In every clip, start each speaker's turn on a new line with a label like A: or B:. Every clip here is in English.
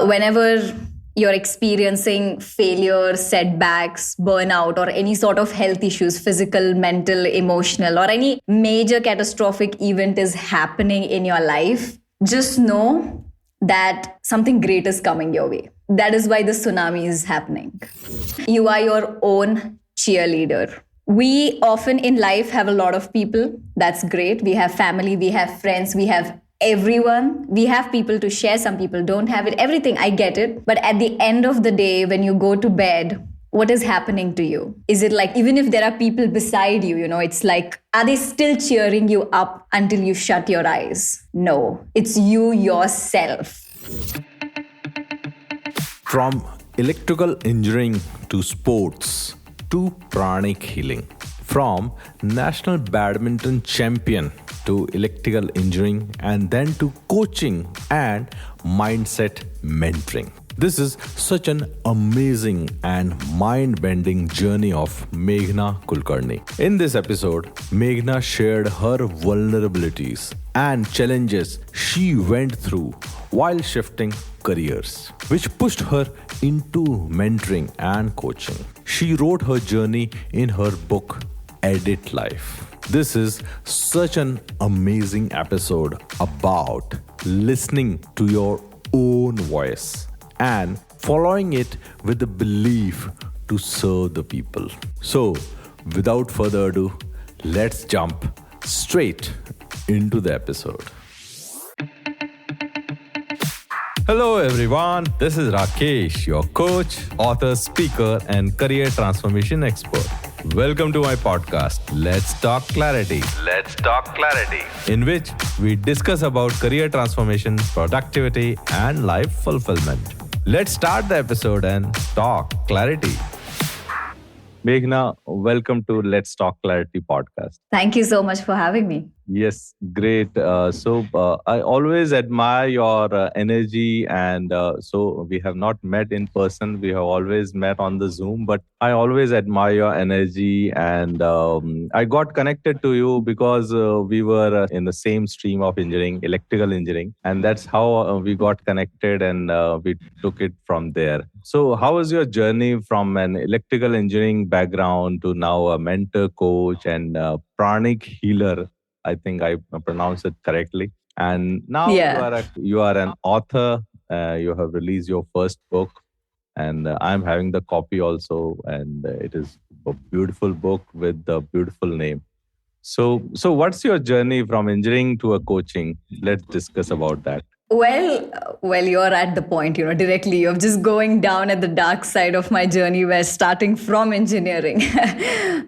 A: whenever you're experiencing failure, setbacks, burnout, or any sort of health issues, physical, mental, emotional, or any major catastrophic event is happening in your life, just know that something great is coming your way. That is why the tsunami is happening. You are your own cheerleader. We often in life have a lot of people. That's great. We have family, we have friends, we have everyone. We have people to share. Some people don't have it. Everything, I get it. But at the end of the day, when you go to bed, what is happening to you? Is it like, even if there are people beside you, it's like, are they still cheering you up until you shut your eyes? No, it's you yourself.
B: From electrical engineering to sports to pranic healing. From national badminton champion to electrical engineering and then to coaching and mindset mentoring. This is such an amazing and mind-bending journey of Meghana Kulkarni. In this episode, Meghana shared her vulnerabilities and challenges she went through while shifting careers, which pushed her into mentoring and coaching. She wrote her journey in her book, Edit Life. This is such an amazing episode about listening to your own voice and following it with the belief to serve the people. So, without further ado, let's jump straight into the episode. Hello everyone, this is Rakesh, your coach, author, speaker, and career transformation expert. Welcome to my podcast, Let's Talk Clarity. Let's Talk Clarity, in which we discuss about career transformation, productivity, and life fulfillment. Let's start the episode and talk clarity. Meghana, welcome to Let's Talk Clarity podcast.
A: Thank you so much for having me.
B: Yes, great. I always admire your energy, and so we have not met in person. We have always met on the Zoom, but I always admire your energy, and I got connected to you because we were in the same stream of engineering, electrical engineering, and that's how we got connected, and we took it from there. So, how was your journey from an electrical engineering background to now a mentor, coach, and pranic healer? I think I pronounced it correctly. And now you are an author. You have released your first book, and I'm having the copy also. And it is a beautiful book with a beautiful name. So what's your journey from engineering to a coaching? Let's discuss about that.
A: Well, you're at the point, directly. You're just going down at the dark side of my journey where starting from engineering.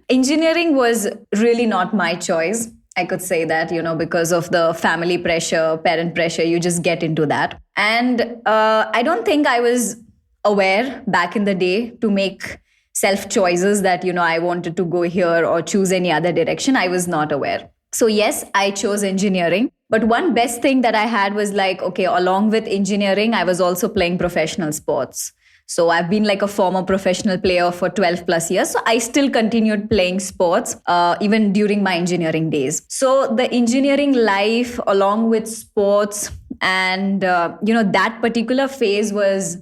A: Engineering was really not my choice. I could say that, because of the family pressure, parent pressure, you just get into that. And I don't think I was aware back in the day to make self-choices that, I wanted to go here or choose any other direction. I was not aware. So yes, I chose engineering. But one best thing that I had was like, okay, along with engineering, I was also playing professional sports. So I've been like a former professional player for 12 plus years. So I still continued playing sports even during my engineering days. So the engineering life along with sports and, that particular phase was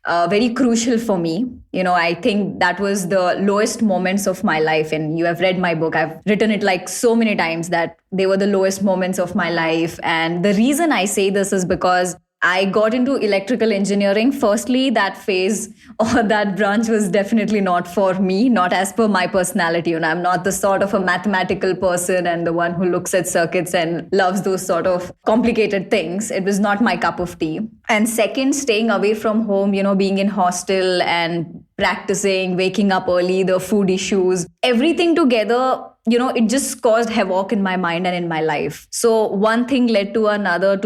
A: very crucial for me. I think that was the lowest moments of my life. And you have read my book. I've written it like so many times that they were the lowest moments of my life. And the reason I say this is because I got into electrical engineering. Firstly, that phase or that branch was definitely not for me, not as per my personality. I'm not the sort of a mathematical person and the one who looks at circuits and loves those sort of complicated things. It was not my cup of tea. And second, staying away from home, being in hostel and practicing, waking up early, the food issues, everything together, it just caused havoc in my mind and in my life. So one thing led to another.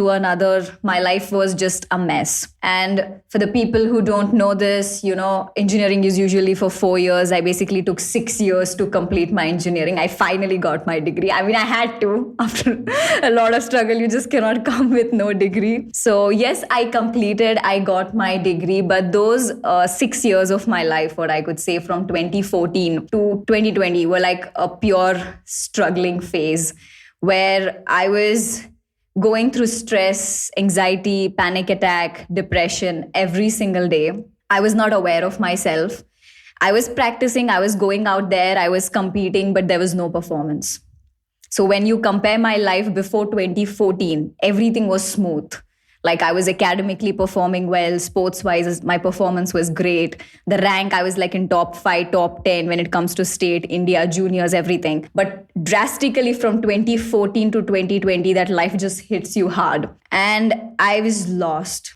A: My life was just a mess. And for the people who don't know this, engineering is usually for 4 years. I basically took 6 years to complete my engineering. I finally got my degree. I had to. After a lot of struggle, you just cannot come with no degree. So yes, I got my degree. But those 6 years of my life, what I could say from 2014 to 2020 were like a pure struggling phase where I was going through stress, anxiety, panic attack, depression every single day. I was not aware of myself. I was practicing, I was going out there, I was competing, but there was no performance. So when you compare my life before 2014, everything was smooth. Like I was academically performing well, sports wise, my performance was great. The rank, I was like in top 5, top 10 when it comes to state, India, juniors, everything. But drastically from 2014 to 2020, that life just hits you hard. And I was lost.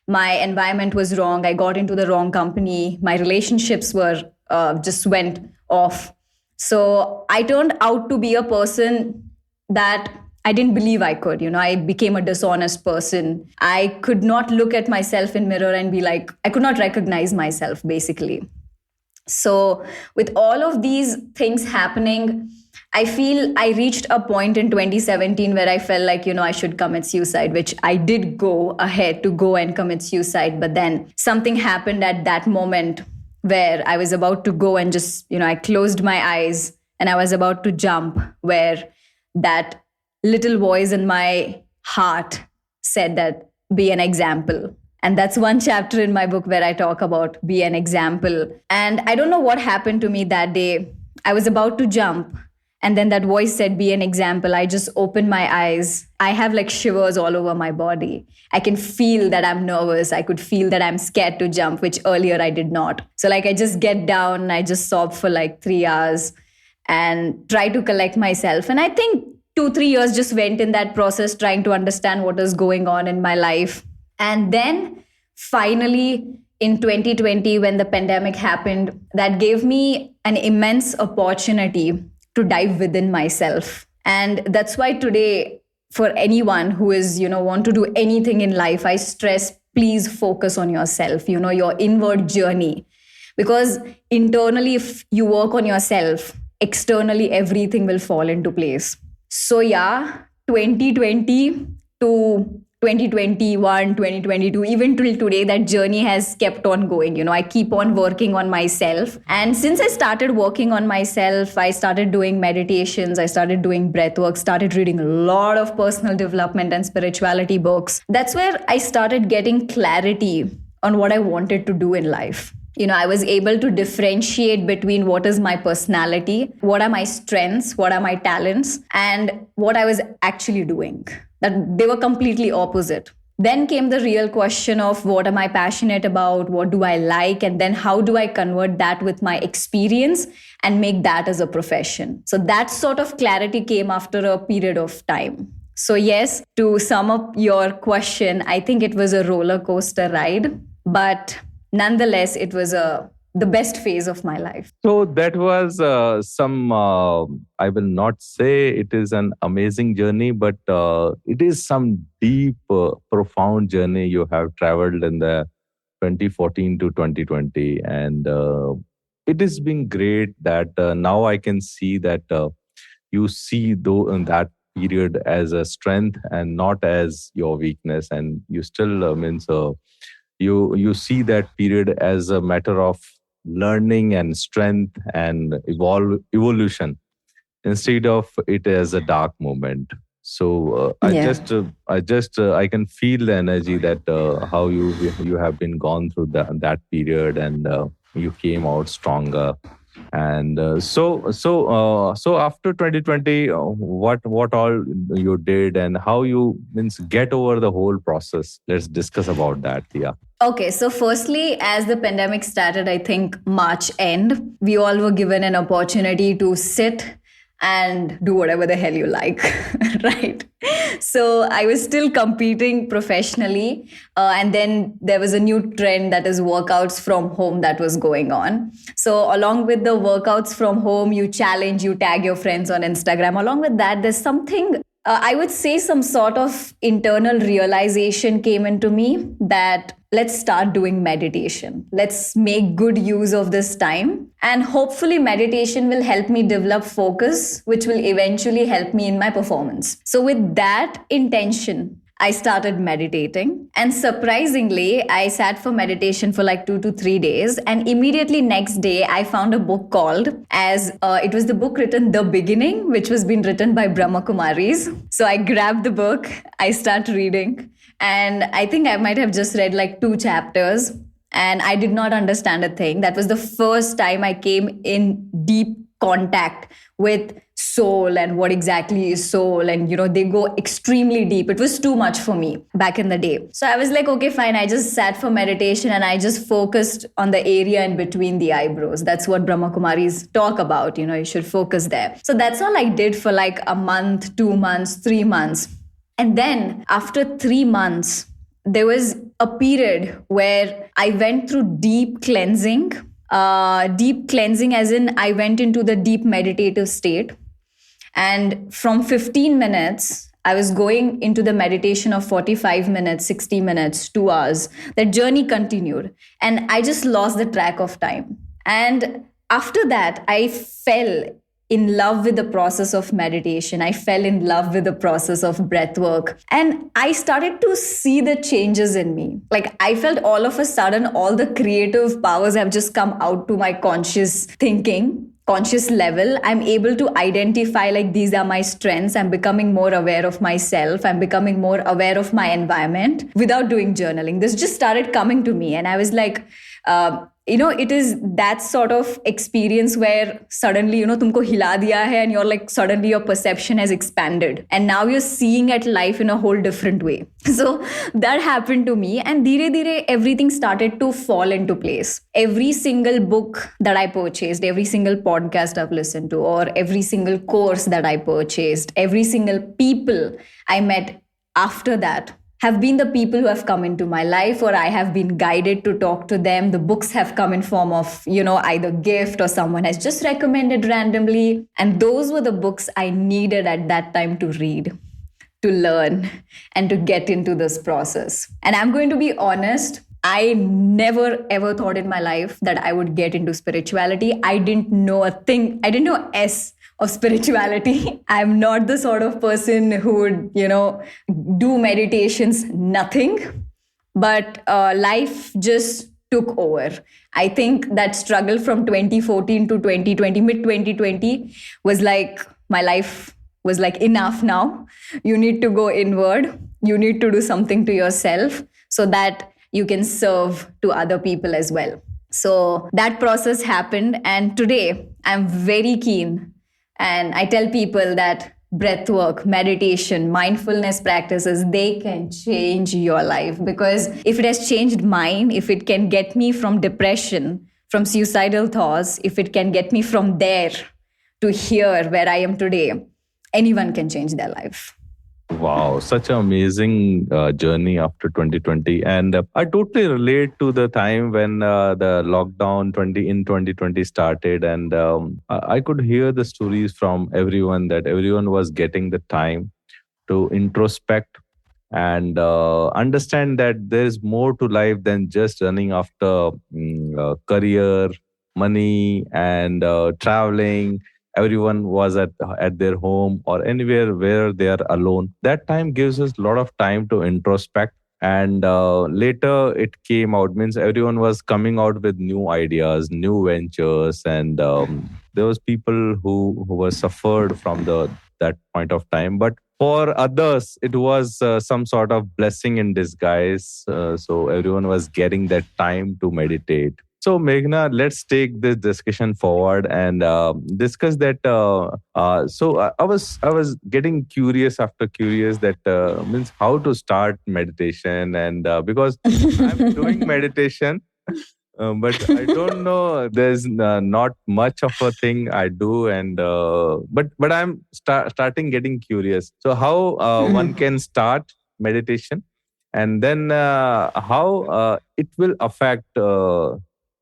A: My environment was wrong. I got into the wrong company. My relationships were just went off. So I turned out to be a person that I didn't believe I could. I became a dishonest person. I could not look at myself in mirror and be like, I could not recognize myself, basically. So with all of these things happening, I feel I reached a point in 2017 where I felt like, I should commit suicide, which I did go ahead to go and commit suicide. But then something happened at that moment where I was about to go and just, I closed my eyes and I was about to jump, where that little voice in my heart said that be an example. And that's one chapter in my book where I talk about be an example. And I don't know what happened to me that day. I was about to jump. And then that voice said, be an example. I just opened my eyes. I have like shivers all over my body. I can feel that I'm nervous. I could feel that I'm scared to jump, which earlier I did not. So like I just get down, I just sob for like 3 hours and try to collect myself. And I think 2-3 years just went in that process, trying to understand what is going on in my life. And then finally in 2020, when the pandemic happened, that gave me an immense opportunity to dive within myself. And that's why today, for anyone who is, want to do anything in life, I stress, please focus on yourself, your inward journey. Because internally, if you work on yourself, externally, everything will fall into place. So yeah, 2020 to 2021, 2022, even till today, that journey has kept on going. I keep on working on myself. And since I started working on myself, I started doing meditations, I started doing breath work, started reading a lot of personal development and spirituality books. That's where I started getting clarity on what I wanted to do in life. I was able to differentiate between what is my personality, what are my strengths, what are my talents, and what I was actually doing. That they were completely opposite. Then came the real question of what am I passionate about? What do I like? And then how do I convert that with my experience and make that as a profession? So that sort of clarity came after a period of time. So yes, to sum up your question, I think it was a roller coaster ride, but nonetheless, it was the best phase of my life.
B: So that was I will not say it is an amazing journey, but it is some deep, profound journey you have traveled in the 2014 to 2020. And it has been great that now I can see that you see in that period as a strength and not as your weakness. And you still you see that period as a matter of learning and strength and evolution instead of it as a dark moment. So I can feel the energy that how you have been gone through that period, and you came out stronger. And so after 2020, what all you did and how you get over the whole process. Let's discuss about that. Yeah.
A: Okay, so firstly, as the pandemic started, I think March end, we all were given an opportunity to sit and do whatever the hell you like, right? So I was still competing professionally. And then there was a new trend, that is workouts from home, that was going on. So along with the workouts from home, you challenge, you tag your friends on Instagram. Along with that, there's something, I would say some sort of internal realization came into me that let's start doing meditation. Let's make good use of this time. And hopefully meditation will help me develop focus, which will eventually help me in my performance. So with that intention, I started meditating. And surprisingly, I sat for meditation for like 2 to 3 days. And immediately next day, I found a book called it was the book written The Beginning, which was being written by Brahma Kumaris. So I grabbed the book, I start reading. And I think I might have just read like 2 chapters. And I did not understand a thing. That was the first time I came in deep contact with soul and what exactly is soul. And, they go extremely deep. It was too much for me back in the day. So I was like, okay, fine. I just sat for meditation and I just focused on the area in between the eyebrows. That's what Brahma Kumaris talk about. You should focus there. So that's all I did for like a month, 2 months, 3 months. And then after 3 months, there was a period where I went through deep cleansing. Deep cleansing as in I went into the deep meditative state. And from 15 minutes, I was going into the meditation of 45 minutes, 60 minutes, 2 hours. That journey continued. And I just lost the track of time. And after that, I fell in love with the process of meditation. I fell in love with the process of breath work. And I started to see the changes in me. Like I felt all of a sudden, all the creative powers have just come out to my conscious thinking, conscious level. I'm able to identify like these are my strengths. I'm becoming more aware of myself. I'm becoming more aware of my environment without doing journaling. This just started coming to me. And I was like, it is that sort of experience where suddenly, tumko hila diya hai and you're like, suddenly your perception has expanded. And now you're seeing at life in a whole different way. So that happened to me. And dire dire, everything started to fall into place. Every single book that I purchased, every single podcast I've listened to, or every single course that I purchased, every single people I met after that have been the people who have come into my life, or I have been guided to talk to them. The books have come in form of, either gift or someone has just recommended randomly. And those were the books I needed at that time to read, to learn, and to get into this process. And I'm going to be honest, I never ever thought in my life that I would get into spirituality. I didn't know a thing. I didn't know S of spirituality. I'm not the sort of person who would, do meditations, nothing. But life just took over. I think that struggle from 2014 to 2020, mid 2020 was like, my life was like, enough now. You need to go inward. You need to do something to yourself so that you can serve to other people as well. So that process happened. And today I'm very keen. And I tell people that breath work, meditation, mindfulness practices, they can change your life. Because if it has changed mine, if it can get me from depression, from suicidal thoughts, if it can get me from there to here where I am today, anyone can change their life.
B: Wow, such an amazing journey after 2020. And I totally relate to the time when the lockdown 2020 started. And I could hear the stories from everyone that everyone was getting the time to introspect and understand that there's more to life than just running after career, money, and traveling. Everyone was at their home or anywhere where they are alone. That time gives us a lot of time to introspect. And later it came out, means everyone was coming out with new ideas, new ventures. And there was people who were suffered from that point of time. But for others, it was some sort of blessing in disguise. So everyone was getting that time to meditate. So, Meghana, let's take this discussion forward and discuss that. I was getting curious that means how to start meditation, and because I'm doing meditation, but I don't know. There's not much of a thing I do, and but I'm starting getting curious. So, how one can start meditation, and then how it will affect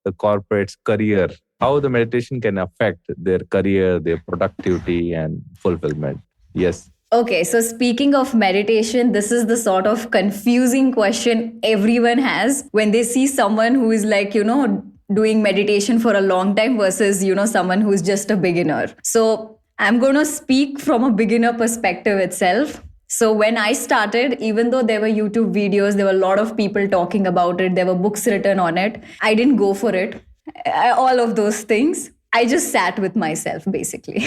B: the corporate's career, how the meditation can affect their career, their productivity and fulfillment. Yes.
A: Okay, so speaking of meditation, this is the sort of confusing question everyone has when they see someone who is like, doing meditation for a long time versus, someone who's just a beginner. So I'm going to speak from a beginner perspective itself. So when I started, even though there were YouTube videos, there were a lot of people talking about it, there were books written on it, I didn't go for it. All of those things. I just sat with myself, basically.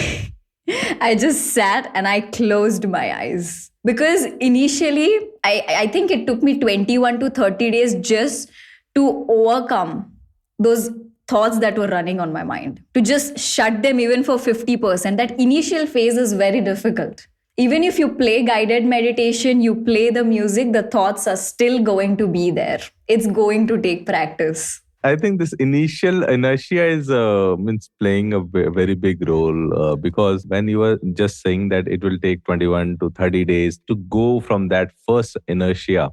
A: I just sat and I closed my eyes. Because initially, I think it took me 21 to 30 days just to overcome those thoughts that were running on my mind, to just shut them even for 50%. That initial phase is very difficult. Even if you play guided meditation, you play the music, the thoughts are still going to be there. It's going to take practice.
B: I think this initial inertia is means playing a very big role because when you were just saying that it will take 21 to 30 days to go from that first inertia.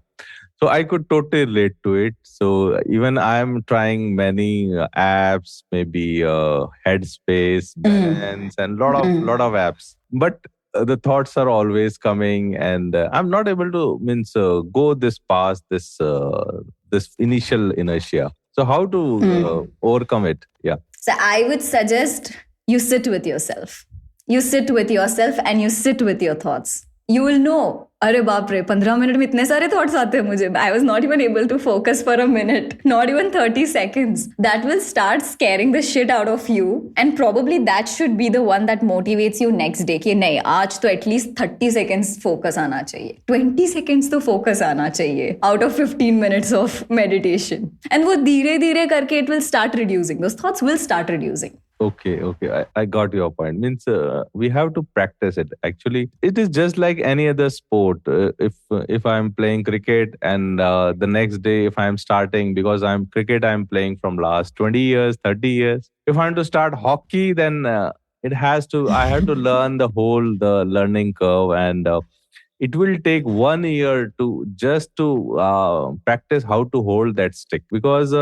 B: So I could totally relate to it. So even I'm trying many apps, maybe Headspace, Balance, and lot of apps. But the thoughts are always coming, and I'm not able to go this past this initial inertia. So how to overcome it? Yeah.
A: So I would suggest you sit with yourself. You sit with yourself and you sit with your thoughts. You will know, अरे बाप रे 15 minute में इतने सारे thoughts आते हैं मुझे. I was not even able to focus for a minute, not even 30 seconds. That will start scaring the shit out of you, and probably that should be the one that motivates you next day कि नहीं, आज तो at least 30 seconds focus आना चाहिए, 20 seconds तो focus आना चाहिए out of 15 minutes of meditation. And वो धीरे धीरे करके it will start reducing. Those thoughts will start reducing.
B: Okay. I got your point. We have to practice it. Actually, it is just like any other sport. If I'm playing cricket and the next day if I'm starting, because I'm playing from last 20 years, 30 years. If I'm to start hockey, then I have to learn the learning curve, and it will take 1 year to practice how to hold that stick. Because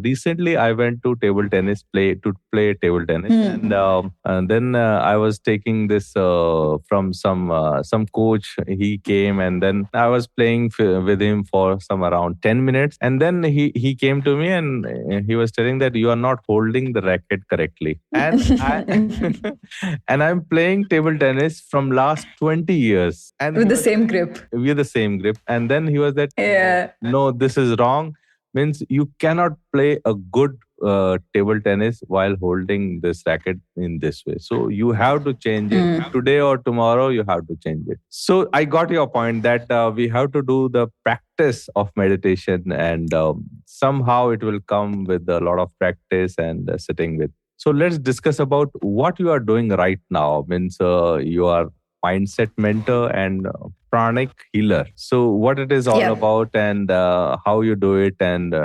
B: recently I went to table tennis to play table tennis, and then I was taking this from some coach. He came, and then I was playing with him for some around 10 minutes, and then he came to me and he was telling that you are not holding the racket correctly, and and I'm playing table tennis from last 20 years, and
A: with the same grip.
B: With the same grip. And then he was that, no, this is wrong. Means you cannot play a good table tennis while holding this racket in this way. So you have to change it. Today or tomorrow, you have to change it. So I got your point that we have to do the practice of meditation, and somehow it will come with a lot of practice and sitting with. So let's discuss about what you are doing right now. You are mindset mentor and pranic healer. So what it is all about, and how you do it, and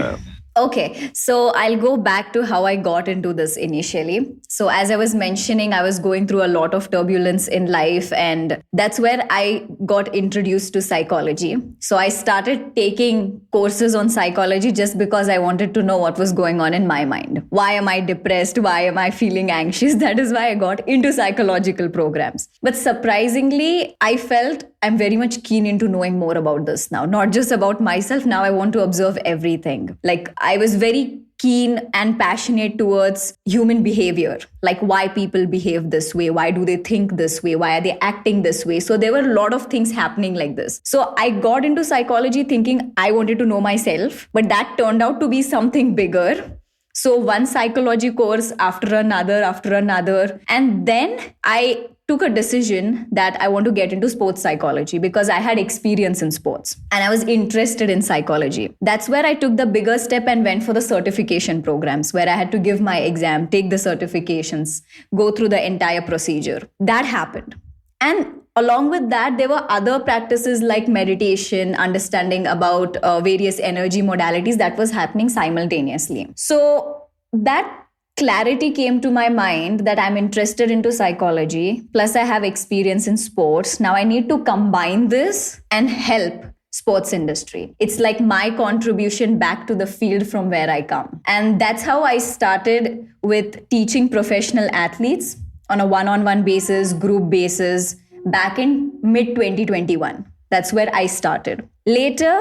A: Okay, so I'll go back to how I got into this initially. So as I was mentioning, I was going through a lot of turbulence in life, and that's where I got introduced to psychology. So I started taking courses on psychology just because I wanted to know what was going on in my mind. Why am I depressed? Why am I feeling anxious? That is why I got into psychological programs. But surprisingly, I felt I'm very much keen into knowing more about this now, not just about myself. Now I want to observe everything. Like I was very keen and passionate towards human behavior, like why people behave this way, why do they think this way, why are they acting this way. So there were a lot of things happening like this. So I got into psychology thinking I wanted to know myself, but that turned out to be something bigger. So one psychology course after another. And then I took a decision that I want to get into sports psychology because I had experience in sports and I was interested in psychology. That's where I took the bigger step and went for the certification programs, where I had to give my exam, take the certifications, go through the entire procedure. That happened. And along with that, there were other practices like meditation, understanding about various energy modalities that was happening simultaneously. So that clarity came to my mind that I'm interested into psychology, plus I have experience in sports. Now I need to combine this and help sports industry. It's like my contribution back to the field from where I come. And that's how I started with teaching professional athletes on a one-on-one basis, group basis, back in mid-2021. That's where I started. Later,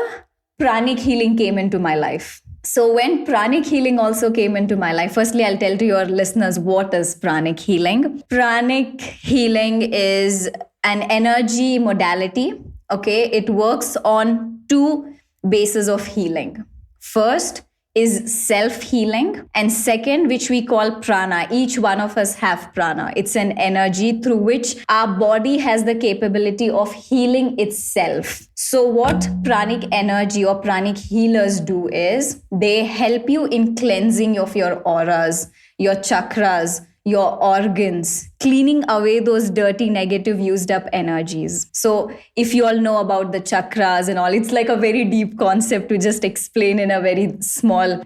A: pranic healing came into my life. So when pranic healing also came into my life, firstly, I'll tell to your listeners what is pranic healing. Pranic healing is an energy modality Okay, it works on two bases of healing. First is self-healing, and second, which we call prana. Each one of us have prana. It's an energy through which our body has the capability of healing itself. So what pranic energy or pranic healers do is they help you in cleansing of your auras, your chakras, your organs, cleaning away those dirty, negative, used up energies. So, if you all know about the chakras and all, it's like a very deep concept to just explain in a very small,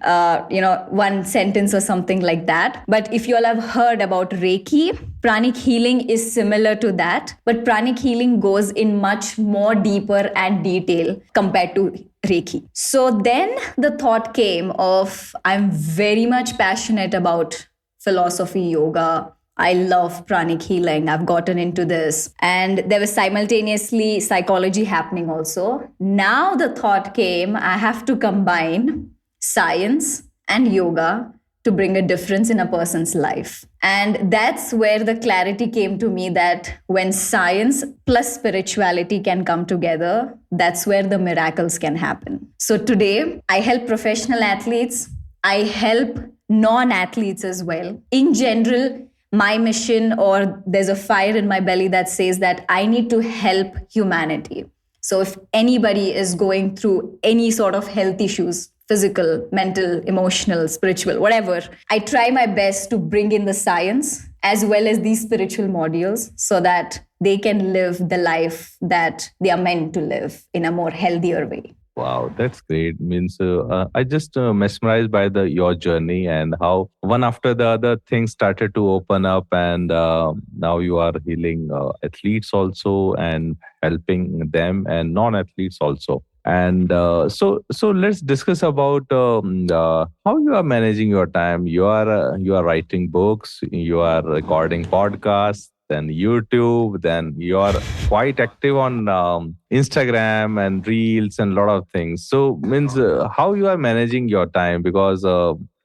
A: one sentence or something like that. But if you all have heard about Reiki, pranic healing is similar to that, but pranic healing goes in much more deeper and detail compared to Reiki. So then the thought came of I'm very much passionate about philosophy, yoga. I love pranic healing. I've gotten into this. And there was simultaneously psychology happening also. Now the thought came, I have to combine science and yoga to bring a difference in a person's life. And that's where the clarity came to me that when science plus spirituality can come together, that's where the miracles can happen. So today, I help professional athletes. I help non-athletes as well. In general, my mission, or there's a fire in my belly that says that I need to help humanity. So if anybody is going through any sort of health issues, physical, mental, emotional, spiritual, whatever, I try my best to bring in the science as well as these spiritual modules so that they can live the life that they are meant to live in a more healthier way.
B: Wow, that's great. Means I just mesmerized by your journey and how one after the other things started to open up, and now you are healing athletes also and helping them and non-athletes also. And so let's discuss about how you are managing your time. You are writing books, you are recording podcasts, then YouTube, then you are quite active on Instagram and Reels and a lot of things. So means how you are managing your time, because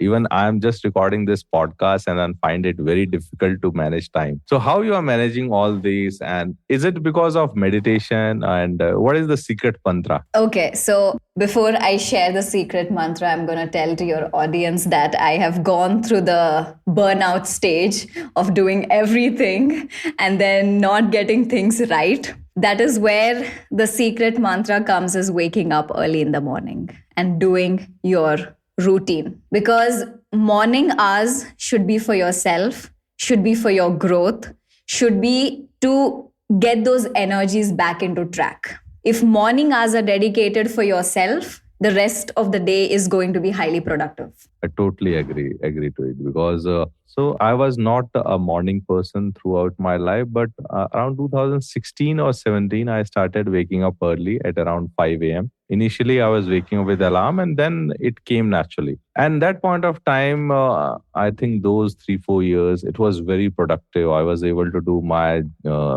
B: even I'm just recording this podcast and I find it very difficult to manage time. So how you are managing all these, and is it because of meditation, and what is the secret mantra?
A: Okay, so before I share the secret mantra, I'm going to tell to your audience that I have gone through the burnout stage of doing everything and then not getting things right. That is where the secret mantra comes, is waking up early in the morning and doing your routine. Because morning hours should be for yourself, should be for your growth, should be to get those energies back into track. If morning hours are dedicated for yourself, the rest of the day is going to be highly productive.
B: I totally agree to it, because so I was not a morning person throughout my life, but around 2016 or 17, I started waking up early at around 5 a.m. Initially, I was waking up with alarm, and then it came naturally. And that point of time, I think those 3-4 years, it was very productive. I was able to do my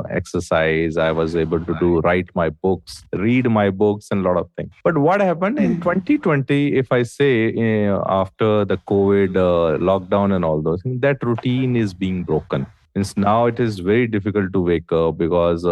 B: exercise. I was able to write my books, read my books, and a lot of things. But what happened in 2020, if I say after the COVID lockdown and all those things, that routine is being broken. Since now it is very difficult to wake up, because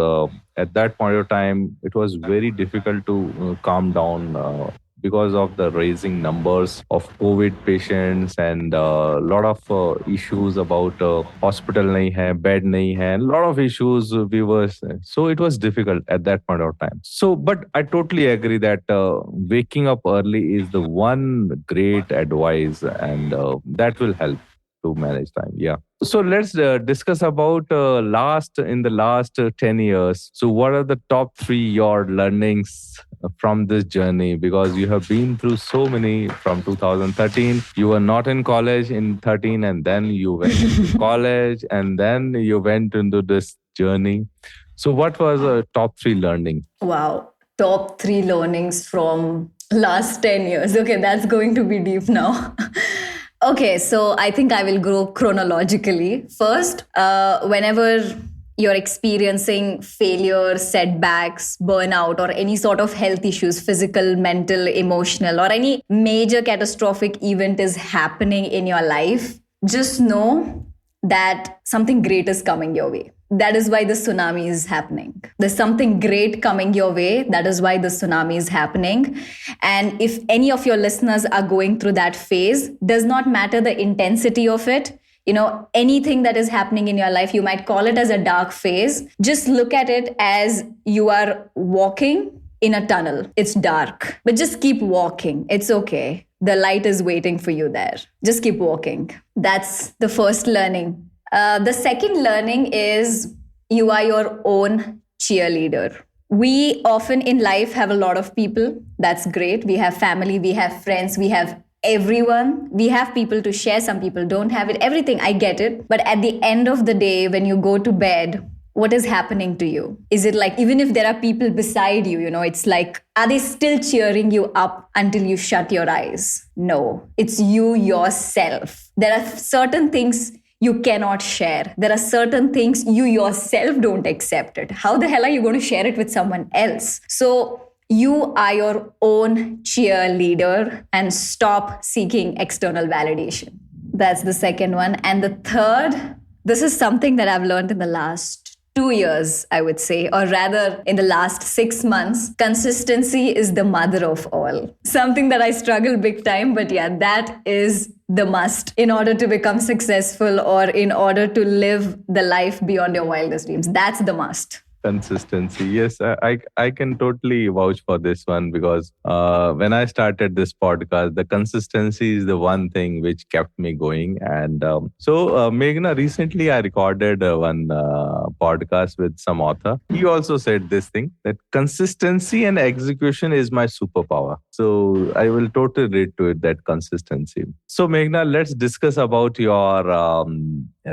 B: at that point of time, it was very difficult to calm down because of the rising numbers of COVID patients and a lot of issues about hospital nahi hai, bed nahi hai, a lot of issues we were. So it was difficult at that point of time. So, but I totally agree that waking up early is the one great advice, and that will help to manage time. Yeah. So let's discuss about in the last 10 years. So what are the top 3 your learnings from this journey? Because you have been through so many from 2013. You were not in college in 13, and then you went to college, and then you went into this journey. So what was the top 3 learning?
A: Wow. Top 3 learnings from last 10 years. Okay, that's going to be deep now. Okay, so I think I will go chronologically. First, whenever you're experiencing failure, setbacks, burnout, or any sort of health issues, physical, mental, emotional, or any major catastrophic event is happening in your life, just know that something great is coming your way. that is why the tsunami is happening. There's something great coming your way. That is why the tsunami is happening. And if any of your listeners are going through that phase, does not matter the intensity of it. Anything that is happening in your life, you might call it as a dark phase. Just look at it as you are walking in a tunnel. It's dark, but just keep walking. It's okay. The light is waiting for you there. Just keep walking. That's the first learning. The second learning is you are your own cheerleader. We often in life have a lot of people. That's great. We have family, we have friends, we have everyone. We have people to share. Some people don't have it. Everything, I get it. But at the end of the day, when you go to bed, what is happening to you? Is it like, even if there are people beside you, it's like, are they still cheering you up until you shut your eyes? No, it's you yourself. There are certain things you cannot share. There are certain things you yourself don't accept it. How the hell are you going to share it with someone else? So you are your own cheerleader and stop seeking external validation. That's the second one. And the third, this is something that I've learned in the last 2 years, I would say, or rather in the last 6 months. Consistency is the mother of all. Something that I struggle big time, but yeah, that is the must in order to become successful or in order to live the life beyond your wildest dreams. That's the must.
C: Consistency. Yes, I can totally vouch for this one because when I started this podcast, the consistency is the one thing which kept me going. And Meghana, recently I recorded one podcast with some author. He also said this thing that consistency and execution is my superpower. So I will totally relate to it, that consistency. So Meghana, let's discuss about your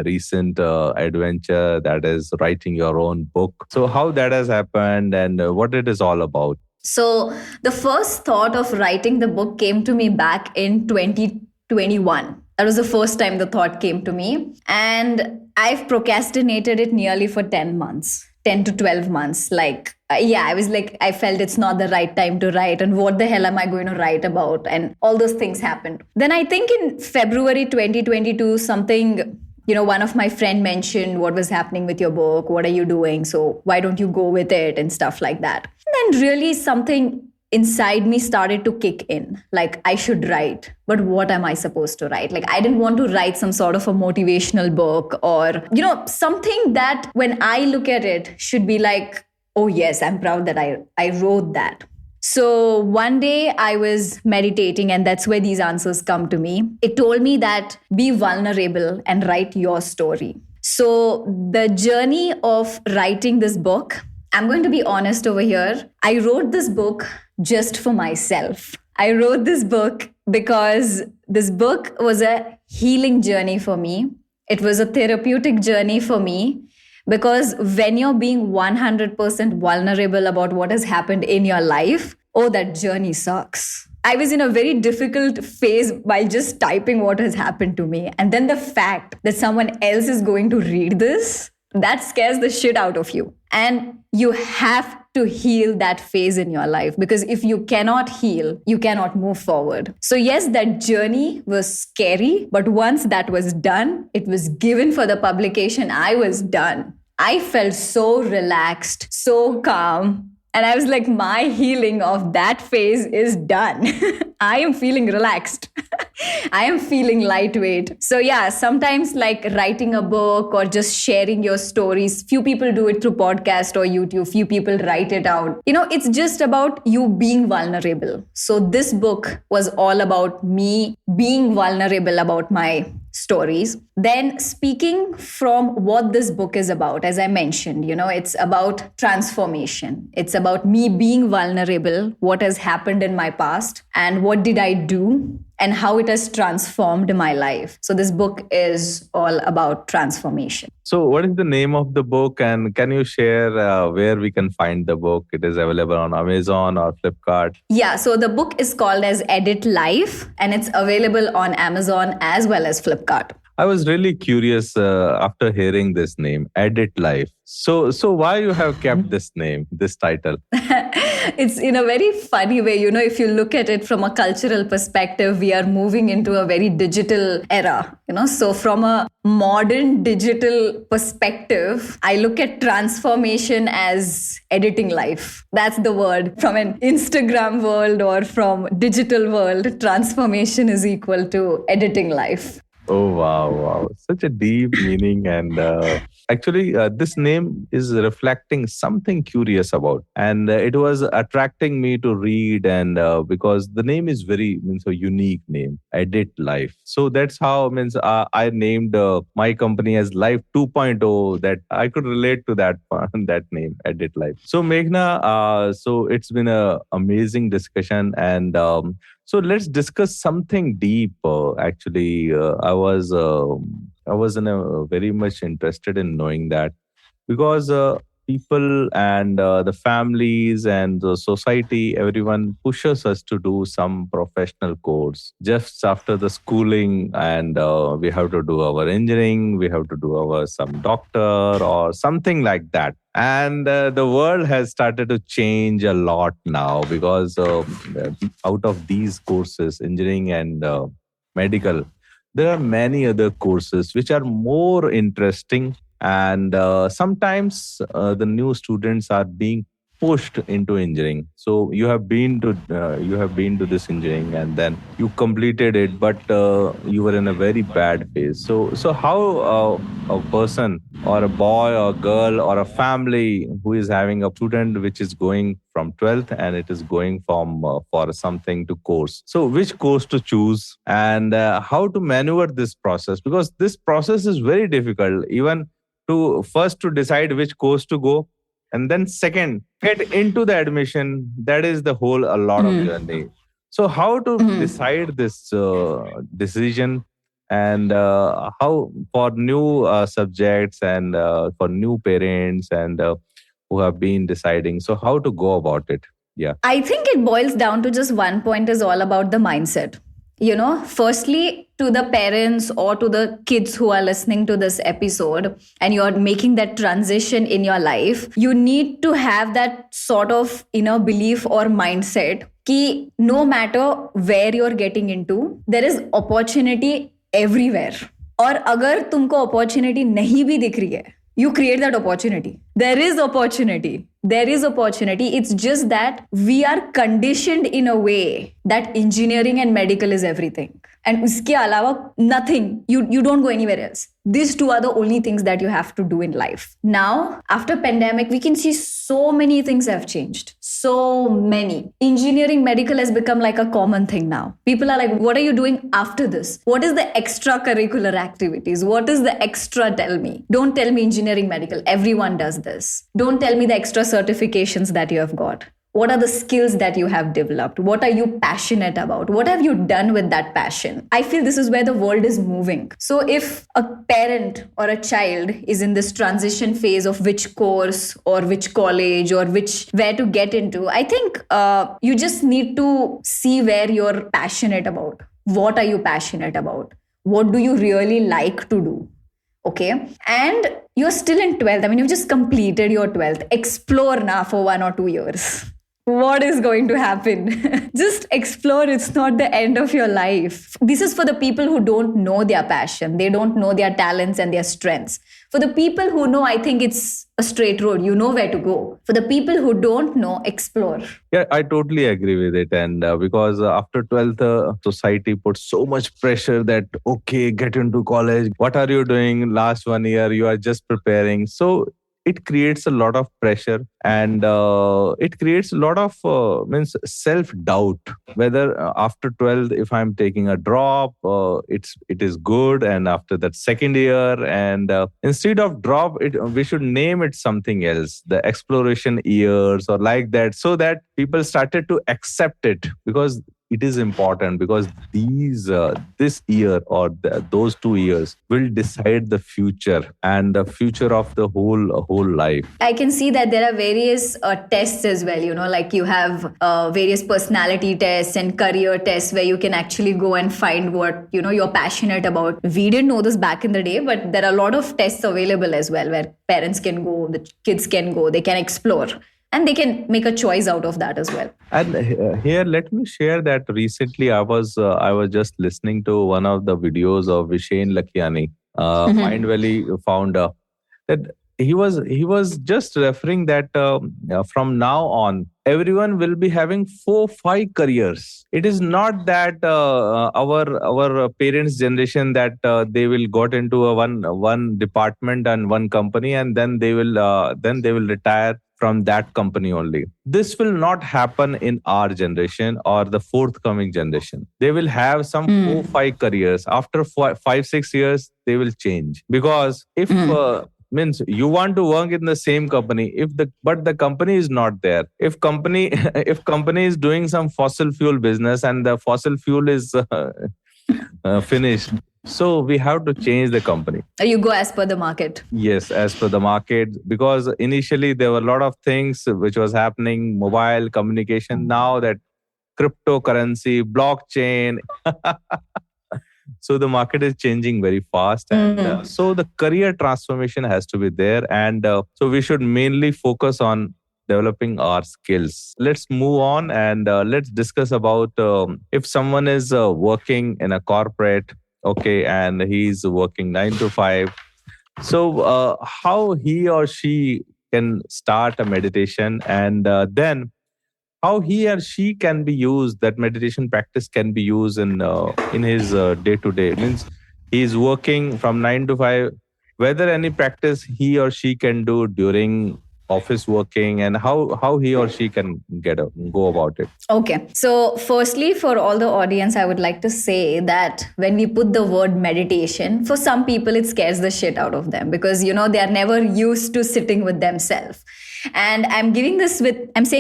C: recent adventure, that is writing your own book. So how that has happened and what it is all about.
A: So the first thought of writing the book came to me back in 2021. That was the first time the thought came to me. And I've procrastinated it nearly for 10 months. 10 to 12 months. I felt it's not the right time to write. And what the hell am I going to write about? And all those things happened. Then I think in February 2022, something, one of my friend mentioned what was happening with your book. What are you doing? So why don't you go with it and stuff like that? And then really something inside me started to kick in. Like, I should write, but what am I supposed to write? Like, I didn't want to write some sort of a motivational book or, something that when I look at it should be like, oh yes, I'm proud that I wrote that. So one day I was meditating, and that's where these answers come to me. It told me that be vulnerable and write your story. So the journey of writing this book, I'm going to be honest over here. I wrote this book just for myself. I wrote this book because this book was a healing journey for me. It was a therapeutic journey for me. Because when you're being 100% vulnerable about what has happened in your life, that journey sucks. I was in a very difficult phase by just typing what has happened to me. And then the fact that someone else is going to read this, that scares the shit out of you. And you have to heal that phase in your life, because if you cannot heal, you cannot move forward. So yes, that journey was scary, but once that was done, it was given for the publication, I was done. I felt so relaxed, so calm. And I was like, my healing of that phase is done. I am feeling relaxed. I am feeling lightweight. So yeah, sometimes like writing a book or just sharing your stories, few people do it through podcast or YouTube, few people write it out. It's just about you being vulnerable. So this book was all about me being vulnerable about my stories. Then speaking from what this book is about, as I mentioned, it's about transformation. It's about me being vulnerable, what has happened in my past and what did I do and how it has transformed my life. So this book is all about transformation.
C: So what is the name of the book, and can you share where we can find the book? It is available on Amazon or Flipkart.
A: Yeah, so the book is called as Edit Life, and it's available on Amazon as well as Flipkart.
C: I was really curious after hearing this name, Edit Life. So why you have kept this name, this title?
A: It's in a very funny way, if you look at it from a cultural perspective, we are moving into a very digital era, so from a modern digital perspective, I look at transformation as editing life. That's the word. From an Instagram world or from digital world, transformation is equal to editing life.
C: Oh, wow, wow. Such a deep meaning. And actually, this name is reflecting something curious about. And it was attracting me to read. And because the name is means a unique name, Edit Life. So that's how, means I named my company as Life 2.0, that I could relate to that, that name, Edit Life. So Meghna, so it's been an amazing discussion. And so let's discuss something deep. Actually, I was in a very much interested in knowing that, because people and the families and the society, everyone pushes us to do some professional course just after the schooling, and we have to do our engineering, we have to do our some doctor or something like that. And the world has started to change a lot now, because out of these courses, engineering and medical, there are many other courses which are more interesting, and sometimes the new students are being pushed into engineering. So you have been to this engineering, and then you completed it, but you were in a very bad phase. So how a person or a boy or girl or a family who is having a student which is going from 12th and it is going from for something to course, so which course to choose, and how to maneuver this process, because this process is very difficult, even to first to decide which course to go, and then second get into the admission. That is the whole a lot of journey. So how to decide this decision, and how for new subjects, and for new parents, and who have been deciding, so how to go about it? Yeah.
A: I think it boils down to just one point, is all about the mindset. Firstly, to the parents or to the kids who are listening to this episode and you're making that transition in your life, you need to have that sort of inner belief or mindset कि no matter where you're getting into, there is opportunity everywhere. और अगर तुमको opportunity नहीं भी दिख रही है, you create that opportunity. There is opportunity. There is opportunity. It's just that we are conditioned in a way that engineering and medical is everything. And uske alawa, nothing. You don't go anywhere else. These two are the only things that you have to do in life. Now, after pandemic, we can see so many things have changed. So many. Engineering, medical has become like a common thing now. People are like, what are you doing after this? What is the extracurricular activities? What is the extra? Tell me. Don't tell me engineering, medical. Everyone does this. Don't tell me the extra certifications that you have got. What are the skills that you have developed? What are you passionate about? What have you done with that passion? I feel this is where the world is moving. So if a parent or a child is in this transition phase of which course or which college or where to get into, I think you just need to see where you're passionate about. What are you passionate about? What do you really like to do? Okay. And you're still in 12th. I mean, you've just completed your 12th. Explore now for 1 or 2 years. What is going to happen? Just explore. It's not the end of your life. This is for the people who don't know their passion. They don't know their talents and their strengths. For the people who know, I think it's a straight road. You know where to go. For the people who don't know, explore.
C: Yeah, I totally agree with it. And because after 12th, society puts so much pressure that, okay, get into college. What are you doing last 1 year? You are just preparing. So it creates a lot of pressure, and it creates a lot of self-doubt, whether after 12th, if I'm taking a drop, it is good. And after that second year, and instead of drop, we should name it something else, the exploration years or like that, so that people started to accept it, because it is important, because this year or those 2 years will decide the future and the future of the whole life.
A: I can see that there are various tests as well, like you have various personality tests and career tests where you can actually go and find what, you're passionate about. We didn't know this back in the day, but there are a lot of tests available as well where parents can go, the kids can go, they can explore. and they can make a choice out of that as well.
C: And here, let me share that recently I was just listening to one of the videos of Vishen Lakhiani, Mind Valley founder, that he was just referring that from now on everyone will be having 4 5 careers. It is not that our parents generation that they will got into a one department and one company, and then they will retire from that company only. This will not happen in our generation or the forthcoming generation. They will have some 4 5 careers. After 5 6 years, they will change, because if means you want to work in the same company, but the company is not there. If company if company is doing some fossil fuel business and the fossil fuel is finished, so we have to change the company.
A: You go as per the market.
C: Yes, as per the market, because initially there were a lot of things which was happening, mobile communication. Now that cryptocurrency, blockchain. So the market is changing very fast, and so the career transformation has to be there, and so we should mainly focus on developing our skills. Let's move on, and let's discuss about if someone is working in a corporate, okay, and he's working 9 to 5. So how he or she can start a meditation, and then how he or she can be used, that meditation practice can be used in his day to day. Means he is working from 9 to 5, whether any practice he or she can do during office working, and how he or she can go about it.
A: Okay. So firstly, for all the audience, I would like to say that when we put the word meditation, for some people, it scares the shit out of them, because, they are never used to sitting with themselves. And I'm saying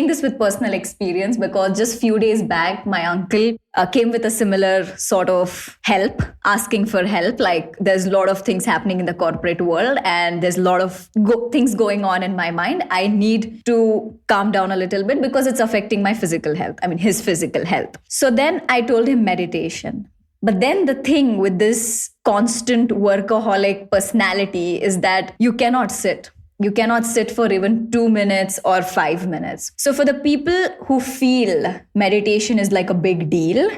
A: this with personal experience, because just few days back, my uncle came with a similar sort of help, asking for help. Like, there's a lot of things happening in the corporate world, and there's a lot of things going on in my mind. I need to calm down a little bit because it's affecting my physical health. I mean, his physical health. So then I told him meditation. But then the thing with this constant workaholic personality is that you cannot sit. You cannot sit for even 2 minutes or 5 minutes. So for the people who feel meditation is like a big deal,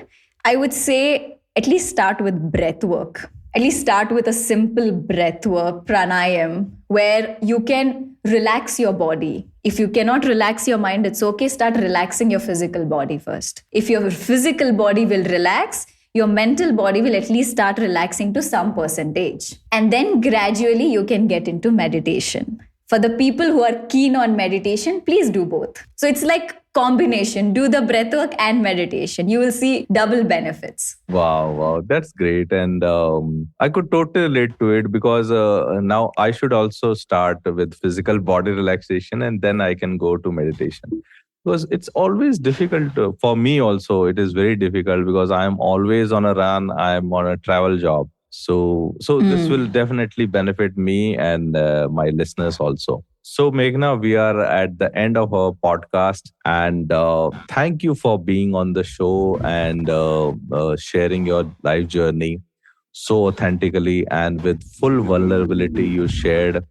A: I would say at least start with breath work. At least start with a simple breath work, pranayam, where you can relax your body. If you cannot relax your mind, it's okay. Start relaxing your physical body first. If your physical body will relax, your mental body will at least start relaxing to some percentage. And then gradually you can get into meditation. For the people who are keen on meditation, please do both. So it's like combination. Do the breathwork and meditation. You will see double benefits.
C: Wow, that's great. And I could totally relate to it, because now I should also start with physical body relaxation, and then I can go to meditation. Because it's always difficult for me also. It is very difficult because I am always on a run. I am on a travel job. So this will definitely benefit me and my listeners also. So Meghana, we are at the end of our podcast, and thank you for being on the show and sharing your life journey so authentically and with full vulnerability you shared.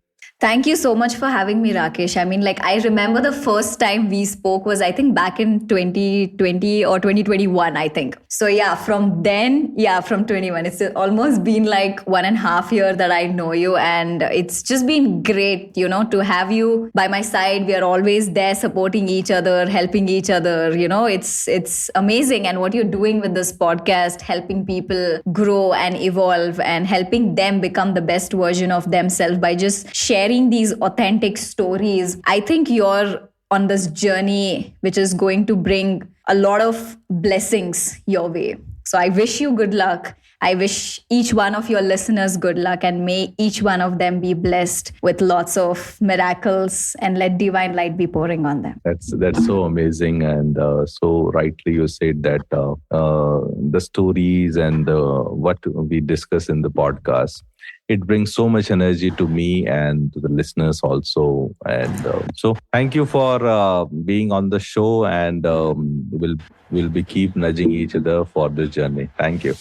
A: Thank you so much for having me, Rakesh. I mean, I remember the first time we spoke was, I think, back in 2020 or 2021, I think. So from 21, it's almost been like 1.5 years that I know you. And it's just been great, to have you by my side. We are always there supporting each other, helping each other. It's amazing. And what you're doing with this podcast, helping people grow and evolve and helping them become the best version of themselves by just sharing these authentic stories. I think you're on this journey which is going to bring a lot of blessings your way. So I wish you good luck. I wish each one of your listeners good luck, and may each one of them be blessed with lots of miracles, and let divine light be pouring on them.
C: That's so amazing, and so rightly you said that the stories and what we discuss in the podcast, it brings so much energy to me and to the listeners also. And so thank you for being on the show, and we'll be keep nudging each other for this journey. Thank you.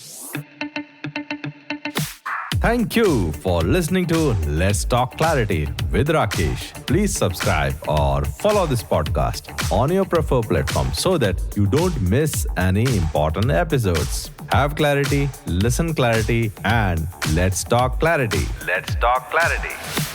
B: Thank you for listening to Let's Talk Clarity with Rakesh. Please subscribe or follow this podcast on your preferred platform so that you don't miss any important episodes. Have clarity, listen clarity, and let's talk clarity. Let's talk clarity.